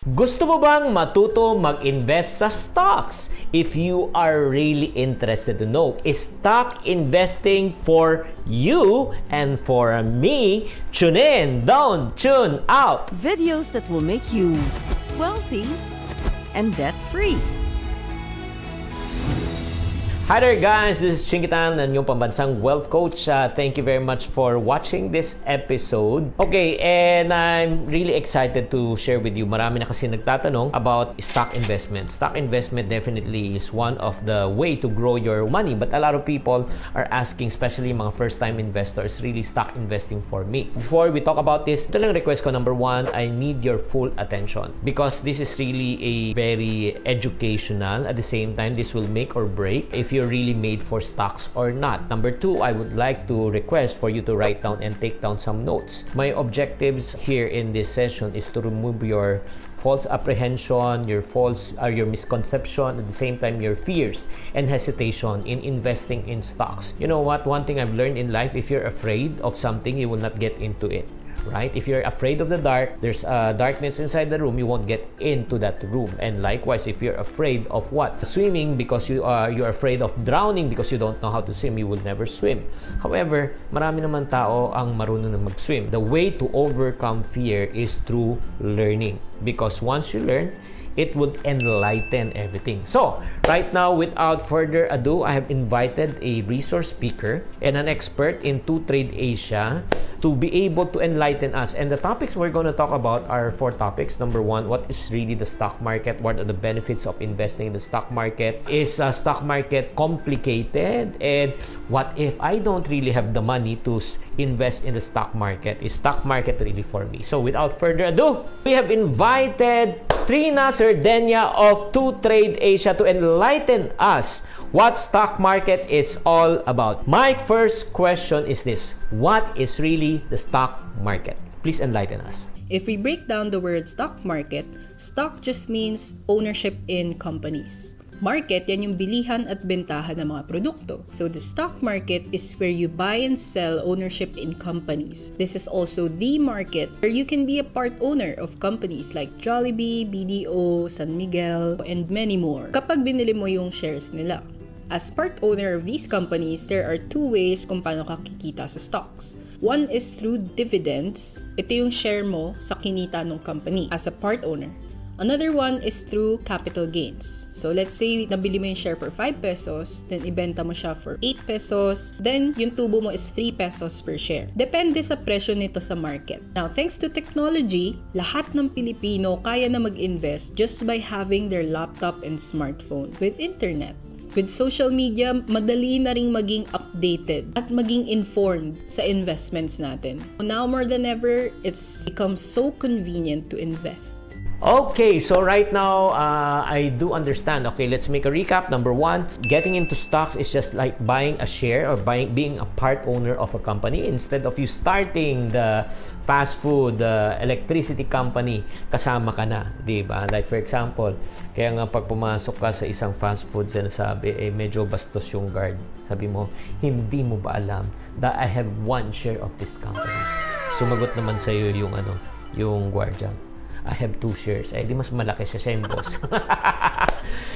Gusto mo bang matuto mag-invest sa stocks? If you are really interested to know, is stock investing for you and for me? Tune in, don't tune out! Videos that will make you wealthy and debt-free. Hi there guys, this is Chinkee Tan, ang inyong pambansang wealth coach. Thank you very much for watching this episode. Okay, and I'm really excited to share with you. Marami na kasi nagtatanong about stock investment. Stock investment definitely is one of the way to grow your money. But a lot of people are asking, especially mga first-time investors, really stock investing for me. Before we talk about this, ito lang request ko. Number one, I need your full attention because this is really a very educational. At the same time, this will make or break if you're really made for stocks or not. Number two, I would like to request for you to write down and take down some notes. My objectives here in this session is to remove your false apprehension, your misconception, at the same time your fears and hesitation in investing in stocks. You know what? One thing I've learned in life, if you're afraid of something, you will not get into it. Right? If you're afraid of the dark, there's darkness inside the room, you won't get into that room. And likewise, if you're afraid of what? Swimming because you're afraid of drowning because you don't know how to swim, you will never swim. However, marami naman tao ang marunong na mag-swim. The way to overcome fear is through learning. Because once you learn, it would enlighten everything. So, right now, without further ado, I have invited a resource speaker and an expert in 2TRADEASIA to be able to enlighten us. And the topics we're going to talk about are 4 topics. Number 1, what is really the stock market? What are the benefits of investing in the stock market? Is stock market complicated? And what if I don't really have the money to invest in the stock market? Is stock market really for me? So, without further ado, we have invited Trina Sardenia of 2TRADEASIA to enlighten us what stock market is all about. My first question is this: what is really the stock market? Please enlighten us. If we break down the word stock market, stock just means ownership in companies. Market, yan yung bilihan at bentahan ng mga produkto. So the stock market is where you buy and sell ownership in companies. This is also the market where you can be a part owner of companies like Jollibee, BDO, San Miguel, and many more kapag binili mo yung shares nila. As part owner of these companies, there are 2 ways kung paano ka kikita sa stocks. One is through dividends. Ito yung share mo sa kinita ng company as a part owner. Another one is through capital gains. So let's say nabili mo yung share for 5 pesos, then ibenta mo siya for 8 pesos, then yung tubo mo is 3 pesos per share. Depende sa presyo nito sa market. Now, thanks to technology, lahat ng Pilipino kaya na mag-invest just by having their laptop and smartphone with internet. With social media, madali na ring maging updated at maging informed sa investments natin. Now more than ever, it's become so convenient to invest. Okay, so right now, I do understand. Okay, let's make a recap. Number 1, getting into stocks is just like buying a share or being a part owner of a company. Instead of you starting the fast food, the electricity company, kasama ka na, di ba? Like for example, kaya nga pag pumasok ka sa isang fast food, sinasabi, medyo bastos yung guard. Sabi mo, hindi mo ba alam that I have 1 share of this company? Sumagot naman sa'yo yung guardian. I have 2 shares. Di mas malaki siya yung boss.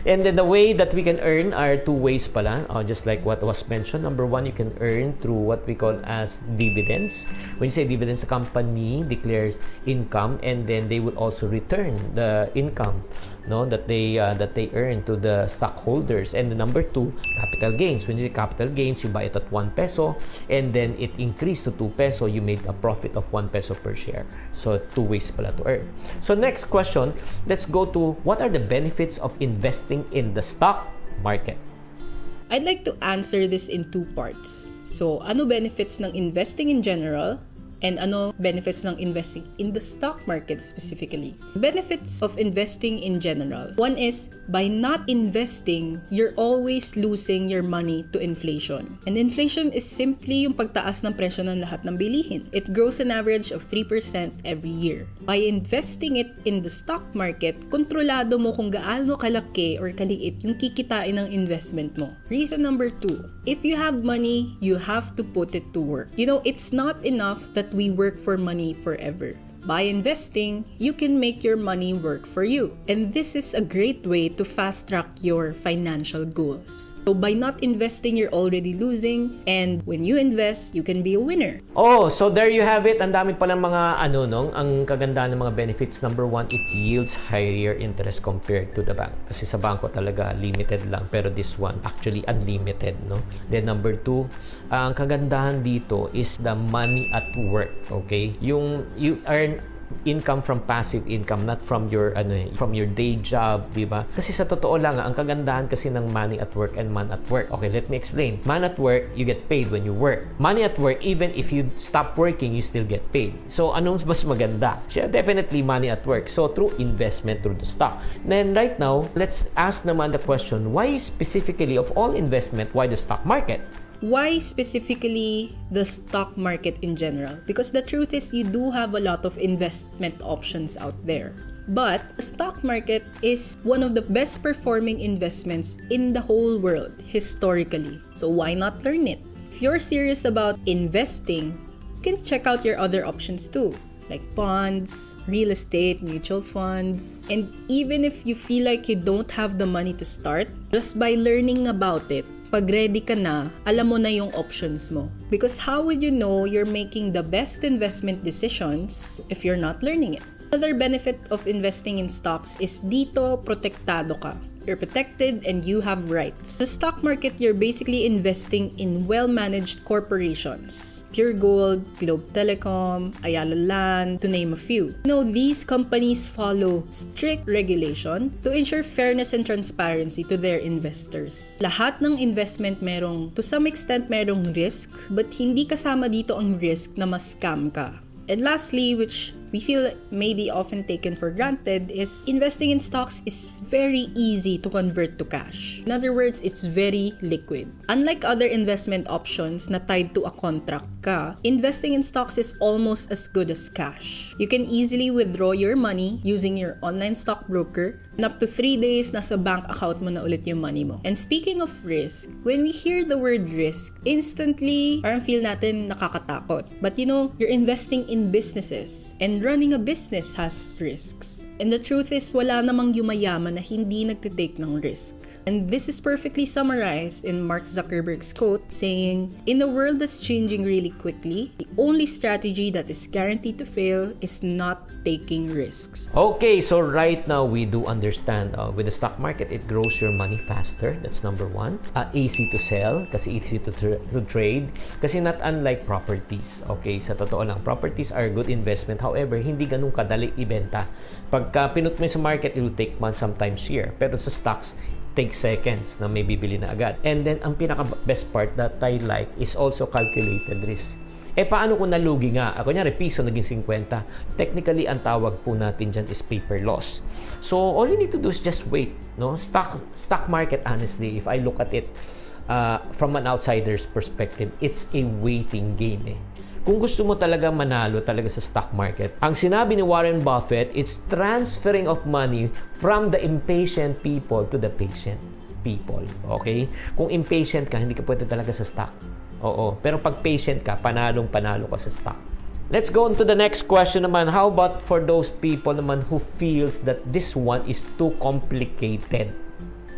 And then the way that we can earn are 2 ways pala. Just like what was mentioned. Number 1, you can earn through what we call as dividends. When you say dividends, the company declares income and then they will also return the income that they earn to the stockholders. And the number 2, capital gains. When you say capital gains, you buy it at 1 peso and then it increased to 2 peso. You made a profit of 1 peso per share. So 2 ways pala to earn. So next question, let's go to what are the benefits of investing in the stock market? I'd like to answer this in 2 parts. So, ano benefits ng investing in general? And ano benefits ng investing in the stock market specifically? Benefits of investing in general. One is, by not investing, you're always losing your money to inflation. And inflation is simply yung pagtaas ng presyo ng lahat ng bilihin. It grows an average of 3% every year. By investing it in the stock market, kontrolado mo kung gaano kalaki or kaliit yung kikitain ng investment mo. Reason number 2, if you have money, you have to put it to work. You know, it's not enough that we work for money forever. By investing, you can make your money work for you. And this is a great way to fast-track your financial goals. So by not investing, you're already losing. And when you invest, you can be a winner. Oh, so there you have it. Ang dami palang mga ang kagandahan ng mga benefits. Number one, it yields higher interest compared to the bank. Kasi sa bangko talaga limited lang, pero this one actually unlimited, no? Then number two, ang kagandahan dito is the money at work, okay? You earn income from passive income, not from your day job, di ba? Kasi sa totoo lang, ang kagandahan kasi ng money at work and man at work. Okay, let me explain. Man at work, you get paid when you work. Money at work, even if you stop working, you still get paid. So, anong mas maganda? Siya, definitely money at work. So, through investment, through the stock. Then, right now, let's ask naman the question, why specifically of all investment, why the stock market? Why specifically the stock market in general? Because the truth is you do have a lot of investment options out there. But the stock market is one of the best performing investments in the whole world historically. So why not learn it? If you're serious about investing, you can check out your other options too, like bonds, real estate, mutual funds. And even if you feel like you don't have the money to start, just by learning about it, pag ready ka na, alam mo na yung options mo. Because how would you know you're making the best investment decisions if you're not learning it? Another benefit of investing in stocks is dito protektado ka. You're protected and you have rights. The stock market, you're basically investing in well-managed corporations. Pure Gold, Globe Telecom, Ayala Land, to name a few. These companies follow strict regulation to ensure fairness and transparency to their investors. Lahat ng investment to some extent merong risk, but hindi kasama dito ang risk na ma-scam ka. And lastly, which we feel may be often taken for granted, is investing in stocks is very easy to convert to cash. In other words, it's very liquid. Unlike other investment options na tied to a contract ka, investing in stocks is almost as good as cash. You can easily withdraw your money using your online stockbroker, and up to 3 days, nasa bank account mo na ulit yung money mo. And speaking of risk, when we hear the word risk, instantly, parang feel natin nakakatakot. But you're investing in businesses, and running a business has risks. And the truth is, wala namang yumayaman na hindi nagtitake ng risk. And this is perfectly summarized in Mark Zuckerberg's quote saying, "In a world that's changing really quickly, the only strategy that is guaranteed to fail is not taking risks." Okay, so right now we do understand with the stock market, it grows your money faster. That's number one. Easy to sell kasi easy to trade. Kasi not unlike properties. Okay, sa totoo lang, properties are good investment. However, hindi ganun kadali ibenta. Pagka pinut mo sa market, it will take months, sometimes year. Pero sa stocks, take seconds na may bibili na agad. And then, ang pinaka-best part that I like is also calculated risk. Paano kung nalugi nga? Kunyari, piso naging 50. Technically, ang tawag po natin dyan is paper loss. So, all you need to do is just wait. No? Stock market, honestly, if I look at it from an outsider's perspective, it's a waiting game. Kung gusto mo talaga manalo talaga sa stock market, ang sinabi ni Warren Buffett, it's transferring of money from the impatient people to the patient people. Okay? Kung impatient ka, hindi ka pwede talaga sa stock. Oo. Pero pag patient ka, panalo ka sa stock. Let's go on to the next question naman. How about for those people naman who feels that this one is too complicated?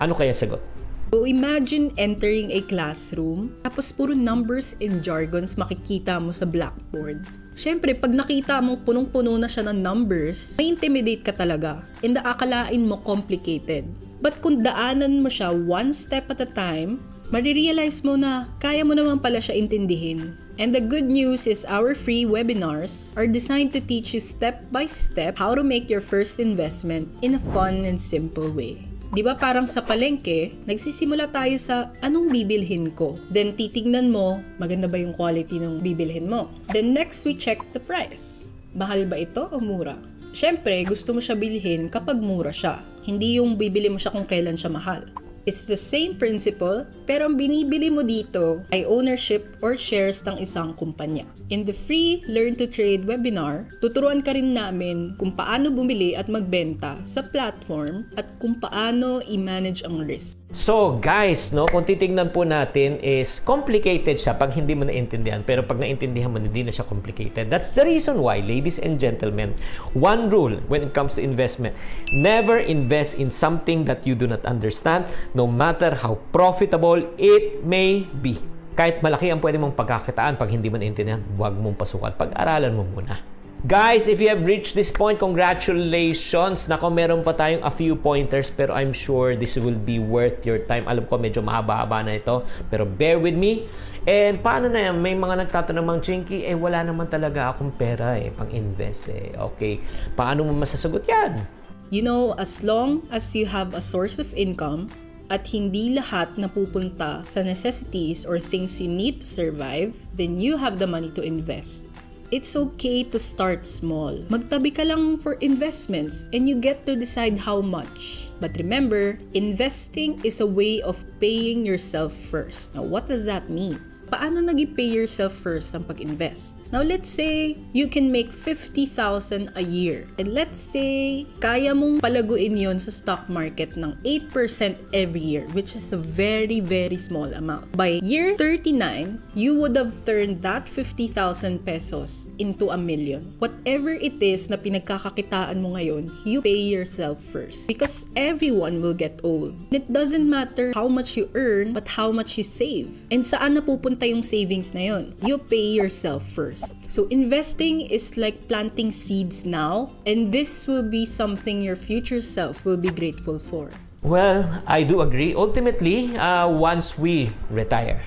Ano kaya sagot? So imagine entering a classroom, tapos puro numbers and jargons makikita mo sa blackboard. Siyempre, pag nakita mo punong-puno na siya ng numbers, may intimidate ka talaga. And akalain mo complicated. But kung daanan mo siya one step at a time, marirealize mo na kaya mo naman pala siya intindihin. And the good news is our free webinars are designed to teach you step by step how to make your first investment in a fun and simple way. Di ba parang sa palengke, nagsisimula tayo sa anong bibilhin ko. Then titignan mo, maganda ba yung quality ng bibilhin mo. Then next, we check the price. Mahal ba ito o mura? Siyempre, gusto mo siya bilhin kapag mura siya. Hindi yung bibili mo siya kung kailan siya mahal. It's the same principle, pero ang binibili mo dito ay ownership or shares ng isang kumpanya. In the free Learn to Trade webinar, tuturuan ka rin namin kung paano bumili at magbenta sa platform at kung paano i-manage ang risk. So guys, no, kung titingnan po natin is complicated siya pag hindi mo naintindihan, pero pag naintindihan mo, hindi na siya complicated. That's the reason why, ladies and gentlemen, one rule when it comes to investment: never invest in something that you do not understand, no matter how profitable it may be. Kahit malaki ang pwede mong pagkakitaan, pag hindi mo naintindihan, huwag mong pasukan. Pag-aralan mo muna. Guys, if you have reached this point, congratulations! Nako, meron pa tayong a few pointers, pero I'm sure this will be worth your time. Alam ko, medyo mahaba-haba na ito, pero bear with me. And paano na yan? May mga nagtatanong, Mang Chinkee, wala naman talaga akong pera pang-invest Okay, paano mo masasagot yan? You know, as long as you have a source of income at hindi lahat napupunta sa necessities or things you need to survive, then you have the money to invest. It's okay to start small. Magtabi ka lang for investments and you get to decide how much. But remember, investing is a way of paying yourself first. Now, what does that mean? Paano nag-pay yourself first ang pag-invest? Now, let's say you can make 50,000 a year. And let's say kaya mong palaguin yon sa stock market ng 8% every year, which is a very, very small amount. By year 39, you would have turned that 50,000 pesos into a million. Whatever it is na pinagkakakitaan mo ngayon, you pay yourself first. Because everyone will get old. It doesn't matter how much you earn, but how much you save. And saan napupunta yung savings na yon? You pay yourself first. So investing is like planting seeds now, and this will be something your future self will be grateful for. Well, I do agree. Ultimately, once we retire,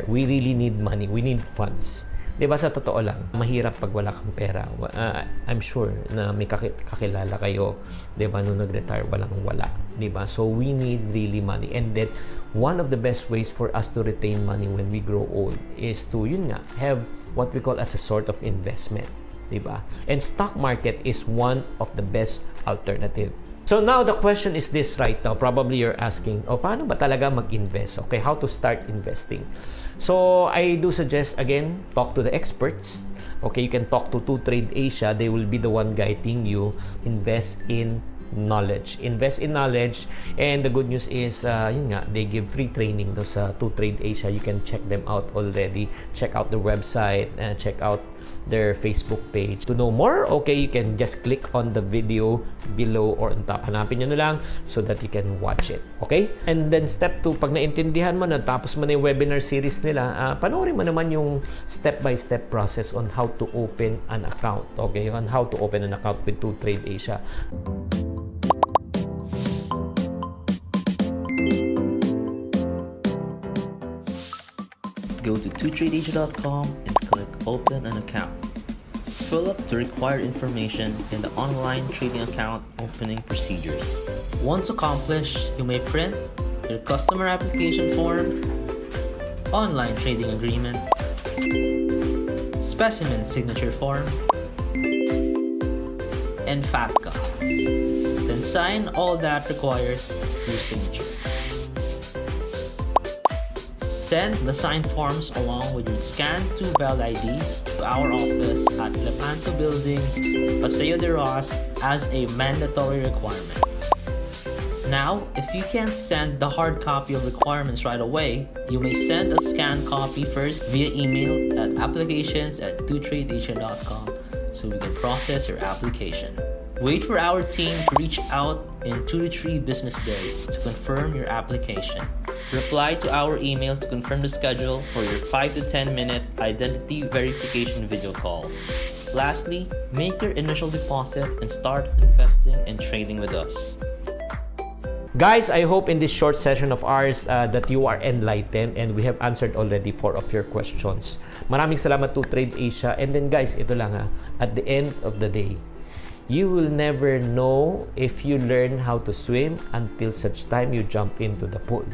we really need money. We need funds. Diba, sa totoo lang, mahirap pag wala kang pera. I'm sure na may kakilala kayo, diba, nung nag-retire, wala. Diba? So, we need really money. And then, one of the best ways for us to retain money when we grow old is to, have what we call as a sort of investment. Diba? And stock market is one of the best alternative. So now the question is this right now. Probably you're asking, paano ba talaga mag-invest? Okay, how to start investing? So I do suggest, again, talk to the experts. Okay, you can talk to 2TRADEASIA. They will be the one guiding you. Invest in knowledge. Invest in knowledge. And the good news is, they give free training sa 2TRADEASIA. You can check them out already. Check out the website and check out their Facebook page. To know more, okay, you can just click on the video below or on top. Hanapin nyo na lang so that you can watch it. Okay? And then step 2, pag naintindihan mo na, tapos mo na yung webinar series nila, panoorin mo naman yung step-by-step process on how to open an account. Okay? On how to open an account with 2TRADEASIA. Go to 2TRADEASIA.com and click Open an Account. Fill up the required information in the online trading account opening procedures. Once accomplished, you may print your customer application form, online trading agreement, specimen signature form, and FATCA. Then sign all that requires your signature. Send the signed forms along with your scanned 2 valid IDs to our office at Lepanto Building, Paseo de Rojas as a mandatory requirement. Now, if you can't send the hard copy of requirements right away, you may send a scanned copy first via email at applications@2TRADEASIA.com so we can process your application. Wait for our team to reach out in 2 to 3 business days to confirm your application. Reply to our email to confirm the schedule for your 5 to 10 minute identity verification video call. Lastly, make your initial deposit and start investing and trading with us. Guys, I hope in this short session of ours that you are enlightened and we have answered already 4 of your questions. Maraming salamat to 2TRADEASIA. And then guys, ito lang at the end of the day, you will never know if you learn how to swim until such time you jump into the pool.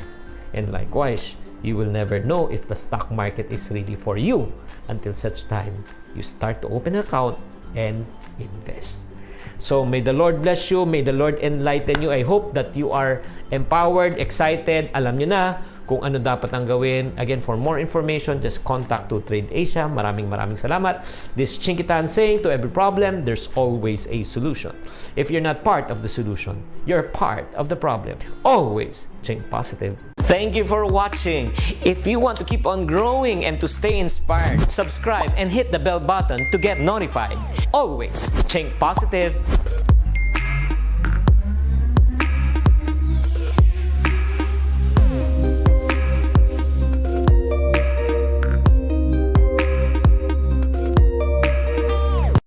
And likewise, you will never know if the stock market is really for you until such time you start to open an account and invest. So may the Lord bless you, may the Lord enlighten you. I hope that you are empowered, excited. Alam nyo na kung ano dapat ang gawin. Again, for more information, just contact 2TRADEASIA. Maraming salamat. This is Chinkee Tan saying, to every problem, there's always a solution. If you're not part of the solution, you're part of the problem. Always think positive. Thank you for watching. If you want to keep on growing and to stay inspired, subscribe and hit the bell button to get notified. Always think positive.